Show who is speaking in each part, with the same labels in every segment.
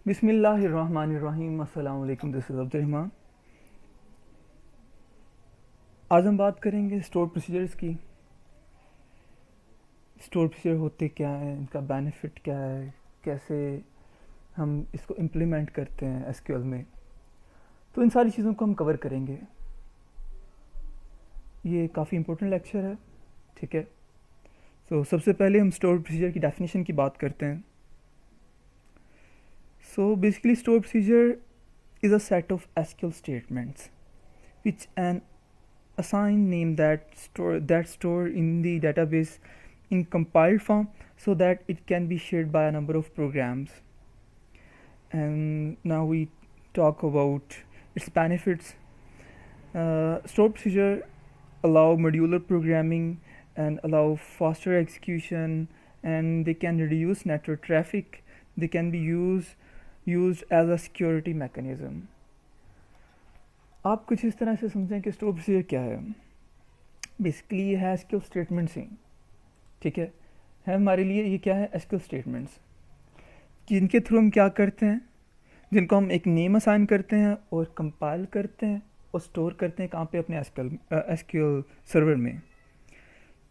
Speaker 1: बिस्मिल्लाहिर्रहमानिर्रहीम। अस्सलाम वालेकुम। This is Abdurrahman. आज हम बात करेंगे स्टोर प्रोसीजर्स की। स्टोर प्रोसीजर होते क्या हैं, इनका बेनिफिट क्या है, कैसे हम इसको इम्प्लीमेंट करते हैं एसक्यूएल में। तो इन सारी चीज़ों को हम कवर करेंगे। ये काफ़ी इंपॉर्टेंट लेक्चर है, ठीक है। सबसे पहले हम स्टोर प्रोसीजर की डेफिनेशन की बात करते हैं। Basically store procedure is a set of SQL statements which an assigned name that store in the database in compiled form so that it can be shared by a number of programs. And now we talk about its benefits. Stored procedure allow modular programming and allow faster execution, and they can reduce network traffic. They can be used as a security mechanism. आप कुछ इस तरह से समझें कि store procedure क्या है। Basically ये है एसक्यूएल स्टेटमेंट्स ही, ठीक है हमारे लिए ये क्या है, एसक्यूएल स्टेटमेंट्स, जिनके थ्रू हम क्या करते हैं, जिनको हम एक नेम असाइन करते हैं और कंपाइल करते हैं और स्टोर करते हैं। कहाँ पे? अपने एसक्यूएल सर्वर में।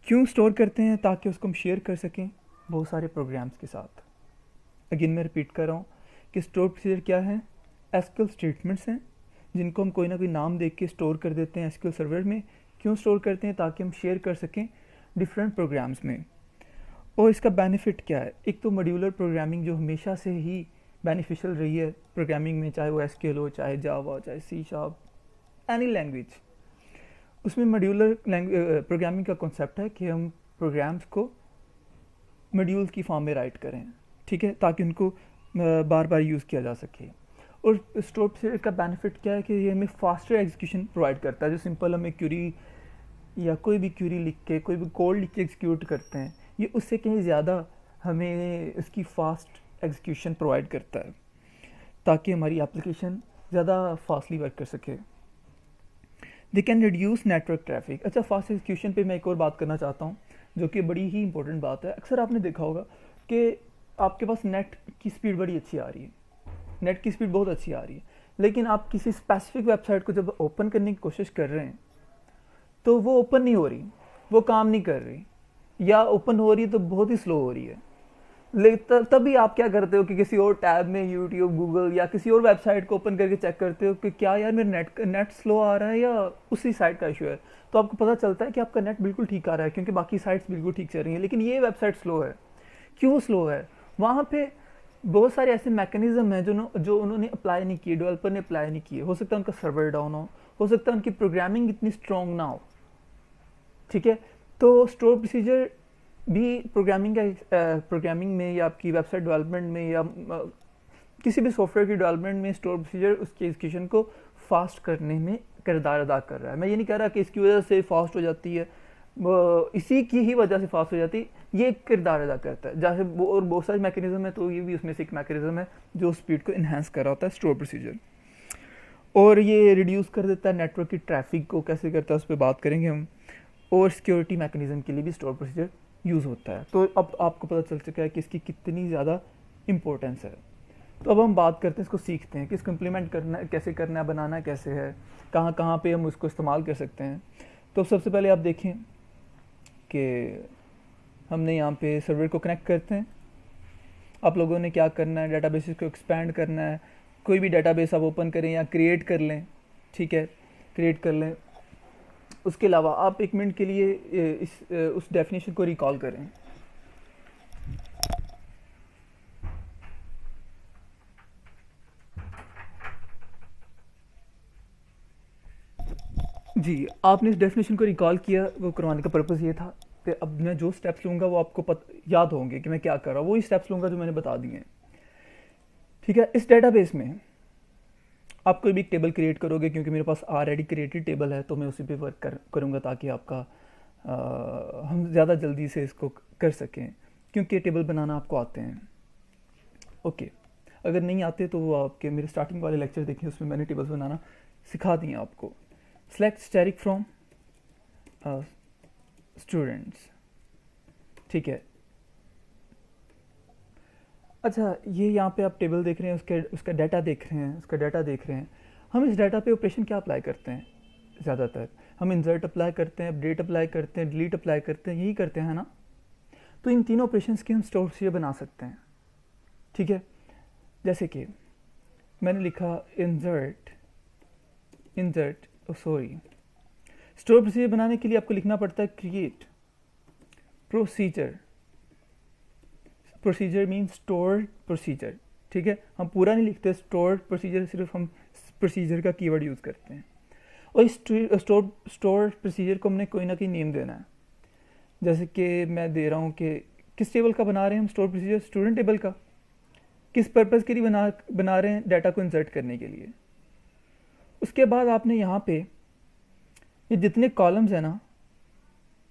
Speaker 1: क्यों स्टोर करते हैं? ताकि उसको हम शेयर कर सकें बहुत सारे प्रोग्राम्स के साथ। अगेन मैं रिपीट कर रहा हूँ कि स्टोर प्रोसीजर क्या है, एसक्यूएल स्टेटमेंट्स हैं जिनको हम कोई ना कोई नाम देख के स्टोर कर देते हैं एसक्यूएल सर्वर में। क्यों स्टोर करते हैं? ताकि हम शेयर कर सकें डिफरेंट प्रोग्राम्स में। और इसका बेनिफिट क्या है? एक तो मॉड्यूलर प्रोग्रामिंग जो हमेशा से ही बेनिफिशियल रही है प्रोग्रामिंग में, चाहे वो एसक्यूएल हो, चाहे जावा, चाहे सी शार्प, एनी लैंग्वेज। उसमें मॉड्यूलर प्रोग्रामिंग का कॉन्सेप्ट है कि हम प्रोग्राम्स को मॉड्यूल्स की फॉर्म में राइट करें, ठीक है, ताकि उनको बार बार यूज़ किया जा सके। और स्टोर प्रोसीजर का बेनिफिट क्या है कि ये हमें फास्टर एग्जीक्यूशन प्रोवाइड करता है। जो सिंपल हमें क्यूरी या कोई भी क्यूरी लिख के, कोई भी कोड लिख के एग्जीक्यूट करते हैं, ये उससे कहीं ज़्यादा हमें इसकी फास्ट एग्जीक्यूशन प्रोवाइड करता है, ताकि हमारी एप्लीकेशन ज़्यादा फास्टली वर्क कर सके। They can reduce network traffic. अच्छा, फास्ट एग्जीक्यूशन पे मैं एक और बात करना चाहता हूँ, जो कि बड़ी ही इंपॉर्टेंट बात है। अक्सर आपने देखा होगा कि आपके पास नेट की स्पीड बड़ी अच्छी आ रही है, नेट की स्पीड बहुत अच्छी आ रही है, लेकिन आप किसी स्पेसिफिक वेबसाइट को जब ओपन करने की कोशिश कर रहे हैं तो वो ओपन नहीं हो रही, वो काम नहीं कर रही, या ओपन हो रही है तो बहुत ही स्लो हो रही है। तभी आप क्या करते हो कि किसी और टैब में यूट्यूब, गूगल या किसी और वेबसाइट को ओपन करके चेक करते हो कि क्या यार मेरा नेट स्लो आ रहा है या उसी साइट का इशू है। तो आपको पता चलता है कि आपका नेट बिल्कुल ठीक आ रहा है क्योंकि बाकी साइट्स बिल्कुल ठीक चल रही हैं, लेकिन ये वेबसाइट स्लो है। क्यों स्लो है? वहाँ पे बहुत सारे ऐसे मैकेनिज्म हैं जो उन्होंने अप्लाई नहीं किए, डेवलपर ने अप्लाई नहीं किए। हो सकता है उनका सर्वर डाउन हो सकता है उनकी प्रोग्रामिंग इतनी स्ट्रॉन्ग ना हो, ठीक है। तो स्टोर प्रोसीजर भी प्रोग्रामिंग में या आपकी वेबसाइट डेवलपमेंट में या किसी भी सॉफ्टवेयर की डेवलपमेंट में स्टोर प्रोसीजर उसकी एग्जीक्यूशन को फास्ट करने में किरदार अदा कर रहा है। मैं ये नहीं कह रहा कि इसकी वजह से फास्ट हो जाती है, इसी की ही वजह से फास्ट हो जाती है, ये किरदार अदा करता है। जैसे और बहुत सारे मैकेनिज्म है, तो ये भी उसमें से एक मैकेनिज्म है जो स्पीड को इन्हांस कर रहा होता है स्टोर प्रोसीजर। और ये रिड्यूस कर देता है नेटवर्क की ट्रैफिक को। कैसे करता है उस पर बात करेंगे हम। और सिक्योरिटी मैकेनिज्म के लिए भी स्टोर प्रोसीजर यूज़ होता है। तो अब आपको पता चल चुका है कि इसकी कितनी ज़्यादा इंपॉर्टेंस है। तो अब हम बात करते हैं, इसको सीखते हैं कि इसको इम्प्लीमेंट करना कैसे करना है, बनाना कैसे है, कहाँ कहाँ पे हम उसको इस्तेमाल कर सकते हैं। तो सबसे पहले आप देखें कि हमने यहाँ पे सर्वर को कनेक्ट करते हैं। आप लोगों ने क्या करना है, डेटाबेस को एक्सपैंड करना है। कोई भी डेटाबेस आप ओपन करें या क्रिएट कर लें, ठीक है, क्रिएट कर लें। उसके अलावा आप एक मिनट के लिए उस डेफिनेशन को रिकॉल करें। जी, आपने इस डेफिनेशन को रिकॉल किया, वो करवाने का पर्पज़ ये था कि अब मैं जो स्टेप्स लूँगा वो आपको याद होंगे कि मैं क्या कर रहा हूँ। वही स्टेप्स लूँगा जो मैंने बता दिए हैं, ठीक है। इस डेटाबेस में आप कोई भी एक टेबल क्रिएट करोगे, क्योंकि मेरे पास ऑलरेडी क्रिएटेड टेबल है, तो मैं उसी पे वर्क करूँगा ताकि आपका हम ज़्यादा जल्दी से इसको कर सकें, क्योंकि टेबल बनाना आपको आते हैं। ओके, अगर नहीं आते तो वो आपके मेरे स्टार्टिंग वाले लेक्चर देखें, उसमें मैंने टेबल्स बनाना सिखा दिए आपको। सेलेक्ट स्टैटिक फ्रॉम स्टूडेंट्स, ठीक है। अच्छा, ये यहाँ पे आप टेबल देख रहे हैं, उसके उसका डाटा देख रहे हैं, उसका डाटा देख रहे हैं। हम इस डाटा पे ऑपरेशन क्या अप्लाई करते हैं ज़्यादातर? हम इंसर्ट अप्लाई करते हैं, अपडेट अप्लाई करते हैं, डिलीट अप्लाई करते हैं, यही करते हैं ना। तो इन तीनों ऑपरेशंस की हम स्टोर प्रोसीजर बना सकते हैं, ठीक है। जैसे कि मैंने लिखा इंसर्ट, सॉरी, स्टोर प्रोसीजर बनाने के लिए आपको लिखना पड़ता है create procedure. Procedure mean store procedure, ठीक है। हम पूरा नहीं लिखते स्टोर प्रोसीजर, सिर्फ हम प्रोसीजर का कीवर्ड यूज़ करते हैं। और इस स्टोर प्रोसीजर को हमने कोई ना कोई नेम देना है। जैसे कि मैं दे रहा हूँ कि किस टेबल का बना रहे हैं हम स्टोर प्रोसीजर, स्टूडेंट टेबल का। किस पर्पज़ के लिए बना रहे हैं, डाटा को इंसर्ट करने के लिए। उसके बाद आपने यहाँ पे ये जितने कॉलम्स हैं ना,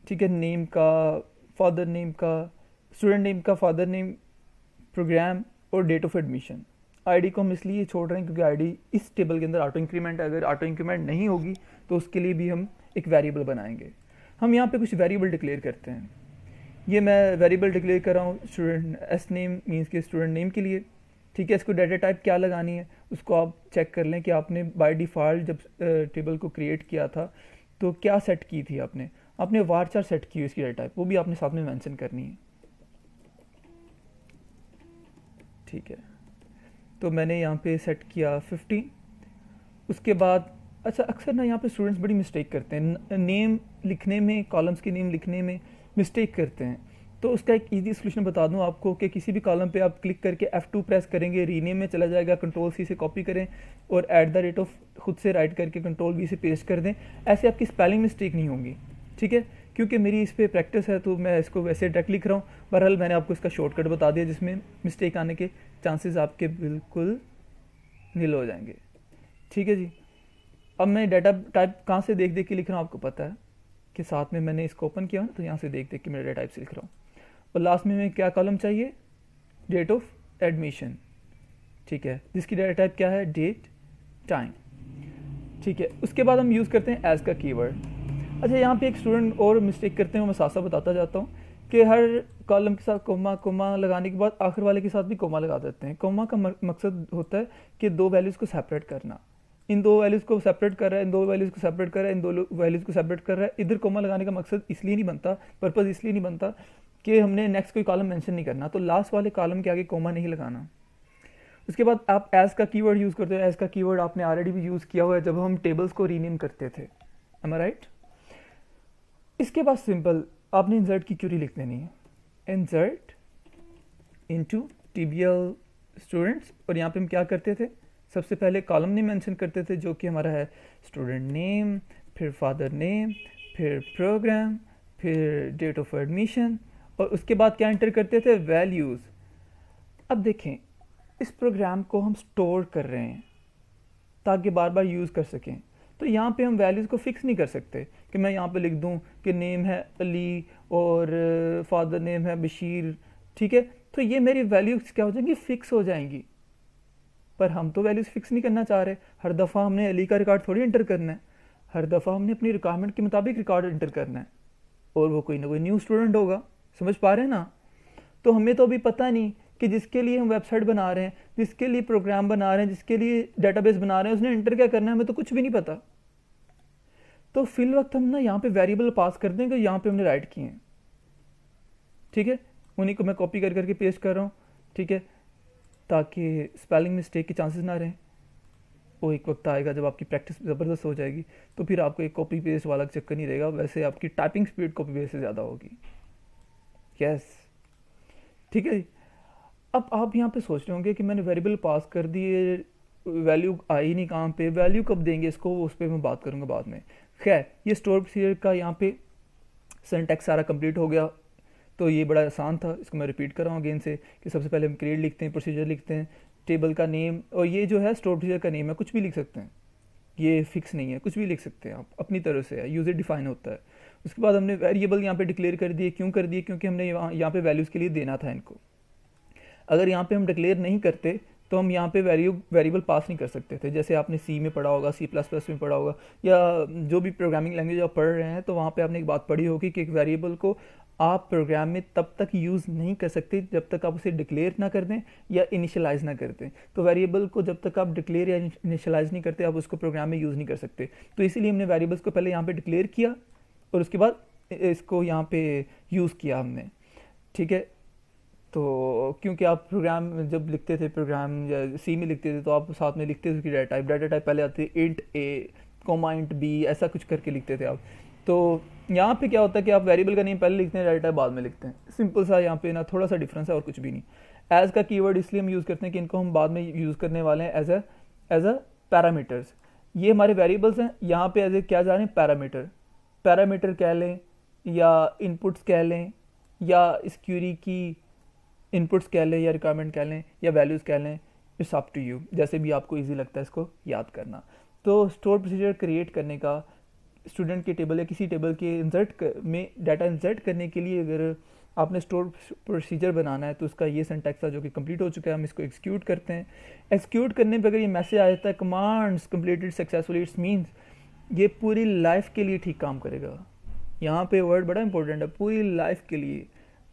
Speaker 1: ठीक है, नेम का, फादर नेम का, स्टूडेंट नेम का, फादर नेम, प्रोग्राम और डेट ऑफ एडमिशन। आईडी को हम इसलिए छोड़ रहे हैं क्योंकि आईडी इस टेबल के अंदर ऑटो इंक्रीमेंट है। अगर ऑटो इंक्रीमेंट नहीं होगी तो उसके लिए भी हम एक वेरिएबल बनाएंगे। हम यहाँ पे कुछ वेरिएबल डिक्लेयर करते हैं। ये मैं वेरिएबल डिक्लेयर कर रहा हूँ स्टूडेंट एस नेम मीन्स के स्टूडेंट नेम के लिए, ठीक है। इसको डाटा टाइप क्या लगानी है उसको आप चेक कर लें कि आपने बाय डिफ़ॉल्ट जब टेबल को क्रिएट किया था तो क्या सेट की थी आपने वारचार सेट की हुई इसकी डाटा टाइप, वो भी आपने साथ में मेंशन करनी है, ठीक है। तो मैंने यहाँ पे सेट किया 15। उसके बाद अच्छा, अक्सर ना यहाँ पे स्टूडेंट्स बड़ी मिस्टेक करते हैं, नेम लिखने में, कॉलम्स के नेम लिखने में मिस्टेक करते हैं। तो उसका एक इजी सोल्यूशन बता दूं आपको कि किसी भी कॉलम पे आप क्लिक करके F2 प्रेस करेंगे, रीनेम में चला जाएगा, कंट्रोल सी से कॉपी करें और @ खुद से राइट करके कंट्रोल V से पेस्ट कर दें। ऐसे आपकी स्पेलिंग मिस्टेक नहीं होंगी, ठीक है। क्योंकि मेरी इस पर प्रैक्टिस है तो मैं इसको वैसे डायरेक्ट लिख रहा हूँ। बहरहाल मैंने आपको इसका शॉर्टकट बता दिया जिसमें मिस्टेक आने के चांसेस आपके बिल्कुल नील हो जाएंगे, ठीक है जी। अब मैं डाटा टाइप कहाँ से देख देख के लिख रहा हूँ आपको पता है कि साथ में मैंने इसको ओपन किया ना, तो यहाँ से देख देख के मैं डाटा टाइप से लिख रहा हूँ। और लास्ट में मैं क्या कॉलम चाहिए, डेट ऑफ एडमिशन, ठीक है, जिसकी डाटा टाइप क्या है, डेट टाइम, ठीक है। उसके बाद हम यूज़ करते हैं एज का कीवर्ड। अच्छा, यहाँ पे एक स्टूडेंट और मिस्टेक करते हैं, मैं साथ साथ बताता जाता हूँ कि हर कॉलम के साथ कोमा लगाने के बाद आखिर वाले के साथ भी कोमा लगा देते हैं। कोमा का मकसद होता है कि दो वैल्यूज़ को सेपरेट करना। इन दो वैल्यूज़ को सेपरेट कर रहा है, इन दो वैल्यूज़ को सेपरेट कर रहा है, इन दो वैल्यूज़ को सेपरेट कर रहा है। इधर कोमा लगाने का मकसद इसलिए नहीं बनता, पर्पज़ इसलिए नहीं बनता कि हमने नेक्स्ट कोई कॉलम मेंशन नहीं करना, तो लास्ट वाले कॉलम के आगे कोमा नहीं लगाना। उसके बाद आप एज का कीवर्ड यूज़ करते हो। एज का कीवर्ड आपने ऑलरेडी भी यूज़ किया हुआ है जब हम टेबल्स को रीनेम करते थे, एम आई राइट। इसके बाद सिंपल आपने इंसर्ट की क्यूरी लिख देनी है, इंसर्ट इनटू टीबीएल स्टूडेंट्स। और यहाँ पे हम क्या करते थे, सबसे पहले कॉलम नेम मेंशन करते थे जो कि हमारा है स्टूडेंट नेम, फिर फादर नेम, फिर प्रोग्राम, फिर डेट ऑफ एडमिशन, और उसके बाद क्या एंटर करते थे, वैल्यूज़। अब देखें, इस प्रोग्राम को हम स्टोर कर रहे हैं ताकि बार बार यूज़ कर सकें। तो यहाँ पे हम वैल्यूज़ को फिक्स नहीं कर सकते कि मैं यहाँ पे लिख दूँ कि नेम है अली और फादर नेम है बशीर, ठीक है। तो ये मेरी वैल्यूज़ क्या हो जाएंगी, फिक्स हो जाएंगी। पर हम तो वैल्यूज़ फिक्स नहीं करना चाह रहे। हर दफ़ा हमने अली का रिकॉर्ड थोड़ी एंटर करना है, हर दफ़ा हमने अपनी रिक्वायरमेंट के मुताबिक रिकॉर्ड एंटर करना है, और वो कोई ना कोई न्यू स्टूडेंट होगा। समझ पा रहे हैं ना। तो हमें तो अभी पता नहीं कि जिसके लिए हम वेबसाइट बना रहे हैं, जिसके लिए प्रोग्राम बना रहे हैं, जिसके लिए डेटाबेस बना रहे हैं, उसने एंटर क्या करना है हमें तो कुछ भी नहीं पता। तो फिल वक्त हम ना यहाँ पे वेरिएबल पास कर देंगे, यहाँ पे हमने राइट किए हैं, ठीक है। उन्हीं को मैं कॉपी कर करके पेस्ट कर रहा हूँ, ठीक है, ताकि स्पेलिंग मिस्टेक के चांसेस ना रहें। वो एक वक्त आएगा जब आपकी प्रैक्टिस ज़बरदस्त हो जाएगी तो फिर आपको एक कॉपी पेस्ट वाला चक्कर नहीं रहेगा, वैसे आपकी टाइपिंग स्पीड कॉपी पेस्ट से ज़्यादा होगी। यस, ठीक है। अब आप यहाँ पे सोच रहे होंगे कि मैंने वेरिएबल पास कर दिए, वैल्यू आई नहीं, कहाँ पे वैल्यू कब देंगे इसको, उस पर मैं बात करूँगा बाद में। खैर, ये स्टोर प्रोसीजर का यहाँ पे सिंटैक्स सारा कंप्लीट हो गया। तो ये बड़ा आसान था, इसको मैं रिपीट कर रहा हूँ अगेन से कि सबसे पहले हम क्रिएट लिखते हैं, प्रोसीजर लिखते हैं, टेबल का नेम, और ये जो है स्टोर प्रोसीजर का नेम है, कुछ भी लिख सकते हैं, ये फिक्स नहीं है, कुछ भी लिख सकते हैं आप अपनी तरह से, है यूज़र डिफाइन होता है। उसके बाद हमने वेरिएबल यहाँ पे डिक्लेयर कर दिए। क्यों कर दिए, क्योंकि हमने यहाँ पे वैल्यूज़ के लिए देना था इनको। अगर यहाँ पे हम डिक्लेयर नहीं करते तो हम यहाँ पे वेरिएबल पास नहीं कर सकते थे। जैसे आपने सी में पढ़ा होगा, C++ में पढ़ा होगा, या जो भी प्रोग्रामिंग लैंग्वेज आप पढ़ रहे हैं, तो वहाँ पे आपने एक बात पढ़ी होगी कि एक वेरिएबल को आप प्रोग्राम में तब तक यूज़ नहीं कर सकते जब तक आप उसे डिक्लेयर ना कर दें या इनिशियलाइज़ ना कर दें। तो वेरिएबल को जब तक आप डिक्लेयर या इनिशियलाइज़ नहीं करते, आप उसको प्रोग्राम में यूज़ नहीं कर सकते। तो इसीलिए हमने वेरिएबल्स को पहले यहाँ पे डिक्लेयर किया और उसके बाद इसको यहाँ पे यूज़ किया हमने, ठीक है। तो क्योंकि आप प्रोग्राम जब लिखते थे, प्रोग्राम या सी में लिखते थे, तो आप साथ में लिखते थे कि डाटा टाइप पहले आती है इंट ए कोमा इंट बी, ऐसा कुछ करके लिखते थे आप। तो यहाँ पे क्या होता है कि आप वेरिएबल का नेम पहले लिखते हैं, डाटा टाइप बाद में लिखते हैं। सिंपल सा यहाँ पे ना थोड़ा सा डिफरेंस है और कुछ भी नहीं। एज का कीवर्ड इसलिए हम यूज़ करते हैं कि इनको हम बाद में यूज़ करने वाले हैं एज अ पैरामीटर्स। ये हमारे वेरिएबल्स हैं, यहाँ पे एज ए क्या जा रहे हैं, पैरामीटर। पैरामीटर कह लें या इनपुट्स कह लें या इस क्यूरी की इनपुट्स कह लें या रिक्वायरमेंट कह लें या वैल्यूज़ कह लें, इट्स अप टू यू, जैसे भी आपको इजी लगता है इसको याद करना। तो स्टोर प्रोसीजर क्रिएट करने का स्टूडेंट के टेबल या किसी टेबल के में डाटा इंसर्ट करने के लिए अगर आपने स्टोर प्रोसीजर बनाना है तो उसका ये सिंटैक्स था जो कि कंप्लीट हो चुका है। हम इसको एक्सिक्यूट करते हैं। एक्सिक्यूट करने पर अगर ये मैसेज आ जाता है commands completed successfully, it's means ये पूरी लाइफ के लिए ठीक काम करेगा। यहाँ पे वर्ड बड़ा इंपॉर्टेंट है, पूरी लाइफ के लिए।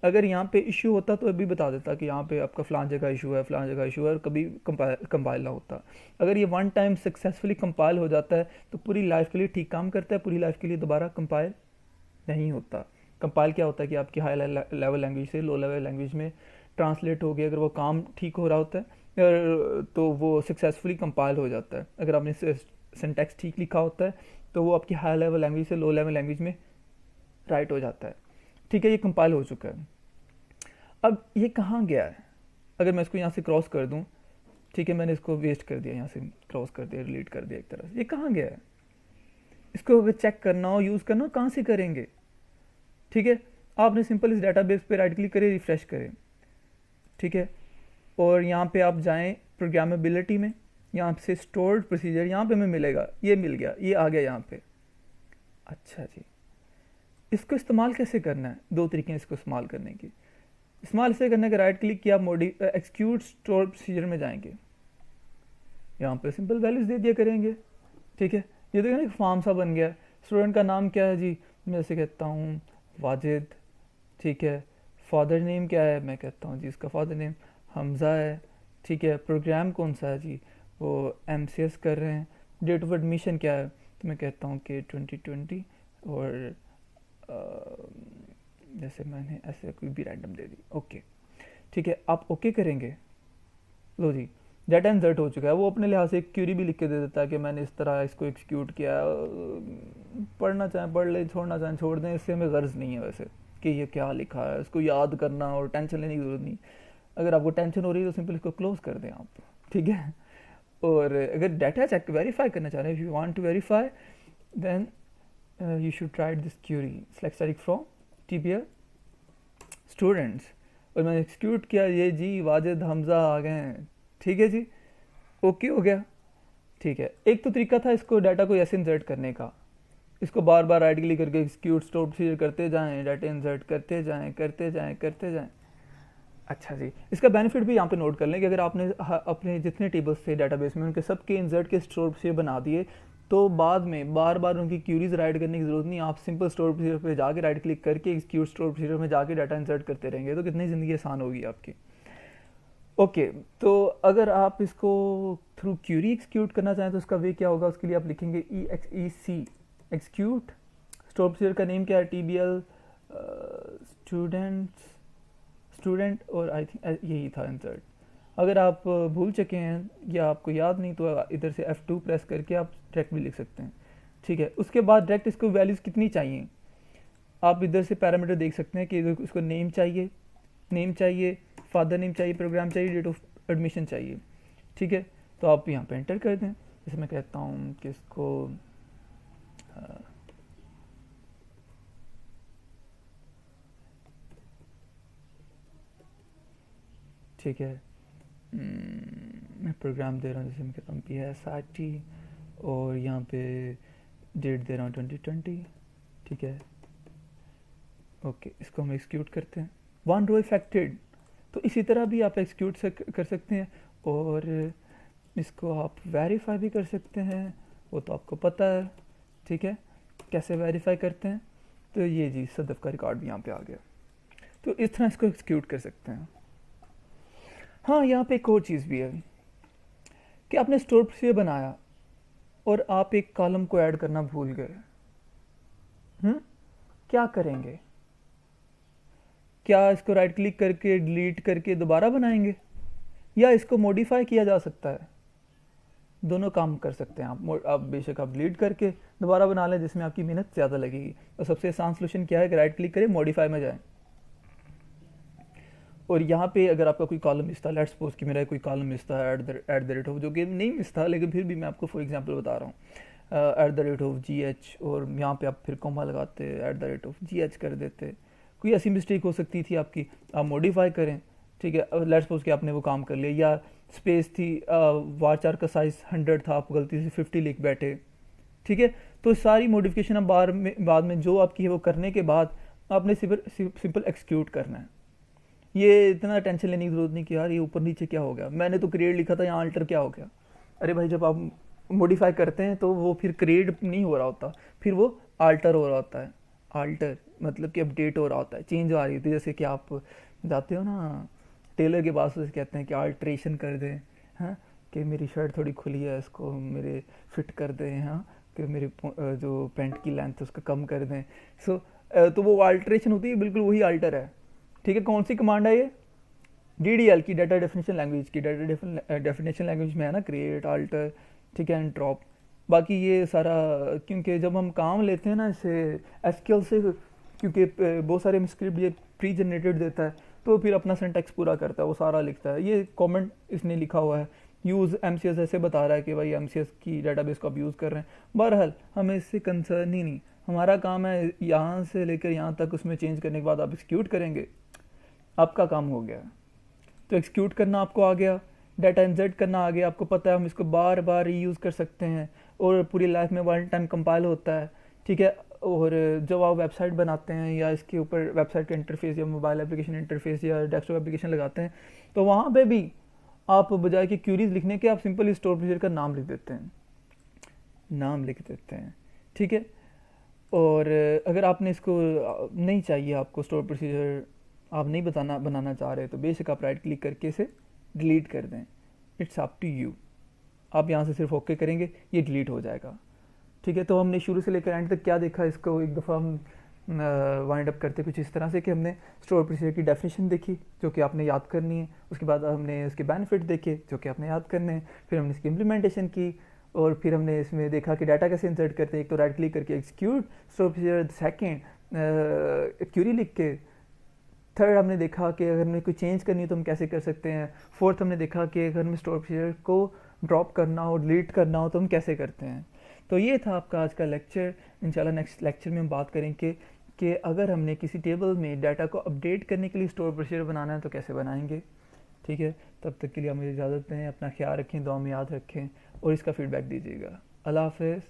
Speaker 1: अगर यहाँ पे इशू होता तो अभी बता देता कि यहाँ पे आपका फ़लाँ जगह इशू है, फ़लाँ जगह इशू है, और कभी कंपाइल ना होता। अगर ये वन टाइम सक्सेसफुली कंपाइल हो जाता है तो पूरी लाइफ के लिए ठीक काम करता है, पूरी लाइफ के लिए दोबारा कंपाइल नहीं होता। कंपाइल क्या होता है कि आपकी हाई लेवल लैंग्वेज से लो लेवल लैंग्वेज में ट्रांसलेट हो गया, अगर वो काम ठीक हो रहा होता है तो वो सक्सेसफुली कंपाइल हो जाता है। अगर आपने सिंटैक्स ठीक लिखा होता है तो वो आपकी हाई लेवल लैंग्वेज से लो लेवल लैंग्वेज में राइट हो जाता है, ठीक है। ये कंपाइल हो चुका है। अब ये कहाँ गया है? अगर मैं इसको यहाँ से क्रॉस कर दूँ, ठीक है, मैंने इसको वेस्ट कर दिया, यहाँ से क्रॉस कर दिया, डिलीट कर दिया एक तरह से। ये कहाँ गया है? इसको अगर चेक करना हो, यूज़ करना हो, कहाँ से करेंगे? ठीक है, आपने सिंपल इस डाटाबेस पे राइट क्लिक करें, रिफ्रेश करें, ठीक है, और यहाँ पे आप जाएं प्रोग्रामेबिलिटी में, यहाँ से स्टोर्ड प्रोसीजर, यहाँ पे हमें मिलेगा, ये मिल गया, ये आ गया यहाँ पे। अच्छा जी, इसको इस्तेमाल कैसे करना है? दो तरीके हैं इसको इस्तेमाल करने की। इस्तेमाल इसे करने का राइट क्लिक किया, एक्सिक्यूट स्टोर प्रोसीजर में जाएंगे, यहाँ पे सिंपल वैल्यूज दे दिया करेंगे, ठीक है। ये देखो ना फॉर्म सा बन गया। स्टूडेंट का नाम क्या है जी? मैं ऐसे कहता हूँ वाजिद, ठीक है। फादर नेम क्या है? मैं कहता हूँ जी इसका फादर नेम हमज़ा है, ठीक है। प्रोग्राम कौन सा है जी? वो MCS कर रहे हैं। डेट ऑफ एडमिशन क्या है? तो मैं कहता हूँ कि 2020, और जैसे मैंने ऐसे कोई भी रैंडम दे दी, ओके, ठीक है। आप ओके करेंगे, लो जी डाटा इंसर्ट हो चुका है। वो अपने लिहाज से एक क्यूरी भी लिख के दे देता है कि मैंने इस तरह इसको एक्सिक्यूट किया। पढ़ना चाहें पढ़ ले, छोड़ना चाहें छोड़ दें, इससे हमें गर्ज नहीं है वैसे कि ये क्या लिखा है, इसको याद करना और टेंशन लेने की ज़रूरत नहीं। अगर आपको टेंशन हो रही है तो सिंपल इसको क्लोज कर दें आप, ठीक है। और अगर डाटा चेक वेरीफाई करना चाह रहे हैं, if you want to verify, then you should try this query, select static from TBL students, और मैंने एक्सिक्यूट किया, ये जी वाजिद हमज़ा आ गए हैं, ठीक है जी, ओके हो गया, ठीक है। एक तो तरीका था इसको डाटा को ऐसे इंसर्ट करने का, इसको बार बार राइट क्लिक करके एक्सिक्यूट स्टोर प्रोसीजर करते जाएं, डाटा इंसर्ट करते जाएं करते जाएं करते जाएं। अच्छा जी, इसका बेनिफिट भी यहाँ पे नोट कर लें कि अगर आपने अपने जितने टेबल्स थे डाटाबेस में उनके सबके इंसर्ट के स्टोर प्रोसीजर बना दिए तो बाद में बार बार उनकी क्यूरीज राइट करने की ज़रूरत नहीं। आप सिंपल स्टोर प्रोसीजर पे जाके राइट क्लिक करके एक्सिक्यूट स्टोर प्रोसीजर में जाके डाटा इंसर्ट करते रहेंगे, तो कितनी ज़िंदगी आसान होगी आपकी। ओके, तो अगर आप इसको थ्रू क्यूरी एक्सिक्यूट करना चाहें तो उसका वे क्या होगा? उसके लिए आप लिखेंगे EXEC एक्सिक्यूट स्टोर प्रोसीजर का नेम क्या है? TBL स्टूडेंट, और आई थिंक यही था इंसर्ट। अगर आप भूल चुके हैं या आपको याद नहीं तो इधर से F2 प्रेस करके आप डायरेक्ट भी लिख सकते हैं, ठीक है। उसके बाद डायरेक्ट इसको वैल्यूज़ कितनी चाहिए आप इधर से पैरामीटर देख सकते हैं कि इसको नेम चाहिए, फादर नेम चाहिए, प्रोग्राम चाहिए, डेट ऑफ एडमिशन चाहिए, ठीक है। तो आप यहाँ पे एंटर कर दें। जैसे मैं कहता हूँ कि इसको ठीक है, मैं प्रोग्राम दे रहा हूँ, जैसे मैं कहता हूँ PSRT, और यहाँ पे डेट दे रहा हूँ 2020, ठीक है। ओके, इसको हम एक्सिक्यूट करते हैं। वन रो इफेक्टेड, तो इसी तरह भी आप एक्सिक्यूट कर सकते हैं, और इसको आप वेरीफाई भी कर सकते हैं, वो तो आपको पता है, ठीक है। कैसे वेरीफाई करते हैं? तो ये जी सदफ का रिकॉर्ड भी यहाँ पे आ गया, तो इस तरह इसको एक्सिक्यूट कर सकते हैं। हाँ, यहाँ पे एक और चीज़ भी है कि आपने स्टोर प्रोसीजर बनाया और आप एक कॉलम को ऐड करना भूल गए। क्या करेंगे? क्या इसको राइट क्लिक करके डिलीट करके दोबारा बनाएंगे, या इसको मॉडिफाई किया जा सकता है? दोनों काम कर सकते हैं आप बेशक आप डिलीट करके दोबारा बना लें, जिसमें आपकी मेहनत ज़्यादा लगेगी। तो सबसे आसान सोल्यूशन क्या है कि राइट क्लिक करें, मॉडिफाई में जाएं, और यहाँ पे अगर आपका कोई कॉलम मिस था, लेट्स सपोज कि मेरा कोई कॉलम मिस था एट द रेट ऑफ, जो कि नहीं मिस था लेकिन फिर भी मैं आपको फॉर एग्जांपल बता रहा हूँ, at the rate of GH, और यहाँ पे आप फिर कॉमा लगाते, at the rate of GH कर देते। कोई ऐसी मिस्टेक हो सकती थी आपकी, आप मॉडिफाई करें, ठीक है। लेट्स सपोज कि आपने वो काम कर लिया, या स्पेस थी, वारचार का साइज़ 100 था, आप गलती से 50 लिख बैठे, ठीक है। तो सारी मॉडिफिकेशन अब बाद में जो आपकी है वो करने के बाद आपने सिंपल एक्सिक्यूट करना है। ये इतना टेंशन लेने की ज़रूरत नहीं कि यार ये ऊपर नीचे क्या हो गया, मैंने तो क्रिएट लिखा था, यहाँ अल्टर क्या हो गया। अरे भाई, जब आप मॉडिफाई करते हैं तो वो फिर क्रिएट नहीं हो रहा होता, फिर वो अल्टर हो रहा होता है। अल्टर मतलब कि अपडेट हो रहा होता है, चेंज आ रही होती है। जैसे कि आप जाते हो ना टेलर के पास, उसे कहते हैं कि अल्ट्रेशन कर दें, हाँ, कि मेरी शर्ट थोड़ी खुली है, इसको मेरे फिट कर दें, हाँ, कि मेरी जो पैंट की लेंथ है उसको कम कर दें। सो तो वो अल्ट्रेशन होती है, बिल्कुल वही अल्टर है, ठीक है। कौन सी कमांड है ये? DDL की, डाटा डेफिनेशन लैंग्वेज की। डाटा डेफिनेशन लैंग्वेज में है ना क्रिएट, अल्टर, ठीक है, एंड ड्रॉप। बाकी ये सारा, क्योंकि जब हम काम लेते हैं ना इसे SQL से, क्योंकि बहुत सारे स्क्रिप्ट ये प्री जनरेटेड देता है, तो फिर अपना सिंटैक्स पूरा करता है, वो सारा लिखता है। ये कमेंट इसने लिखा हुआ है, यूज़ MCS ऐसे बता रहा है कि भाई MCS की डाटाबेस को आप यूज़ कर रहे हैं। बहरहाल हमें इससे कंसर्न ही नहीं, हमारा काम है यहाँ से लेकर यहाँ तक, उसमें चेंज करने के बाद आप एक्सिक्यूट करेंगे, आपका काम हो गया। तो एक्सिक्यूट करना आपको आ गया, डाटा इंसर्ट करना आ गया, आपको पता है हम इसको बार बार रीयूज़ कर सकते हैं, और पूरी लाइफ में 1 टाइम कंपाइल होता है, ठीक है। और जब आप वेबसाइट बनाते हैं या इसके ऊपर वेबसाइट का इंटरफेस या मोबाइल एप्लीकेशन इंटरफेस या डेस्कटॉप एप्लीकेशन लगाते हैं, तो वहाँ पे भी आप बजाय कि क्यूरीज लिखने के, आप सिंपल स्टोर प्रोसीजर का नाम लिख देते हैं, ठीक है। और अगर आपने इसको नहीं चाहिए, आपको स्टोर प्रोसीजर आप नहीं बनाना चाह रहे, तो बेशक आप राइट क्लिक करके इसे डिलीट कर दें। It's up to you. आप यहाँ से सिर्फ ओके करेंगे, ये डिलीट हो जाएगा, ठीक है। तो हमने शुरू से लेकर एंड तक क्या देखा, इसको एक दफ़ा हम वाइंड अप करते कुछ इस तरह से कि हमने स्टोर प्रोसीजर की डेफिनेशन देखी, जो कि आपने याद करनी है। उसके बाद हमने इसके बेनिफिट देखे, जो कि आपने याद करने हैं। फिर हमने इसकी इम्प्लीमेंटेशन की, और फिर हमने इसमें देखा कि डाटा कैसे इंसर्ट करते हैं। एक तो राइट क्लिक करके execute store procedure, second query लिख के, थर्ड हमने देखा कि अगर हमें कोई चेंज करनी है तो हम कैसे कर सकते हैं। फोर्थ हमने देखा कि अगर हमें स्टोर प्रोसीजर को ड्रॉप करना हो, डिलीट करना हो, तो हम कैसे करते हैं। तो ये था आपका आज का लेक्चर। इंशाल्लाह नेक्स्ट लेक्चर में हम बात करेंगे कि अगर हमने किसी टेबल में डाटा को अपडेट करने के लिए स्टोर प्रोसीजर बनाना है तो कैसे बनाएंगे, ठीक है। तब तक के लिए मुझे इजाज़त दें, अपना ख्याल रखें, दुआ में याद रखें, और इसका फीडबैक दीजिएगा। अल्लाह हाफ़िज़।